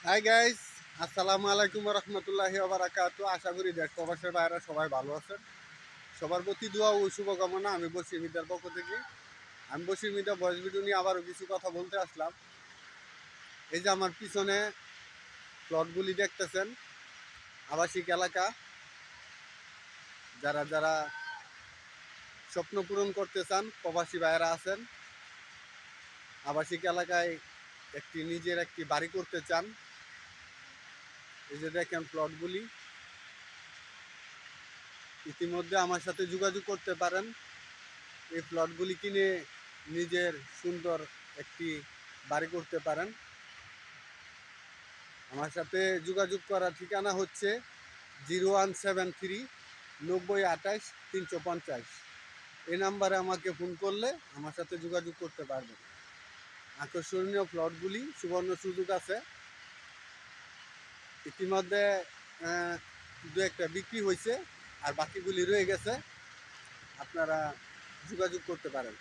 Hi guys, আসসালামু আলাইকুম রহমতুল্লাহি ওবারাকাতু। আশা করি দেশ প্রবাসের বাইরে সবাই ভালো আছেন। সবার প্রতি দোয়া ও শুভকামনা। আমি বসির মিডিয়ার পক্ষ থেকে বসির মিডিয়া ভয়েস ভিডিও নিয়ে আবারও কিছু কথা বলতে আসলাম। এই যে আমার পিছনে প্লটগুলি দেখতেছেন, আবাসিক এলাকা। যারা যারা স্বপ্ন পূরণ করতে চান, প্রবাসী ভাইয়েরা আছেন, আবাসিক এলাকায় নিজের একটি বাড়ি করতে চান, এই যে দেখেন প্লটগুলি। ইতিমধ্যে আমার সাথে যোগাযোগ করতে পারেন। এই প্লটগুলি কিনে নিজের সুন্দর একটি বাড়ি করতে পারেন। আমার সাথে যোগাযোগ করার ঠিকানা হচ্ছে 0173 90 28 350। এই নাম্বারে আমাকে ফোন করলে আমার সাথে যোগাযোগ করতে পারবেন। আকর্ষণীয় প্লটগুলি সুবর্ণ সুযোগ আছে। ইতিমধ্যে দু একটা বিক্রি হয়েছে, আর বাকিগুলি রয়ে গেছে। আপনারা যোগাযোগ করতে পারেন।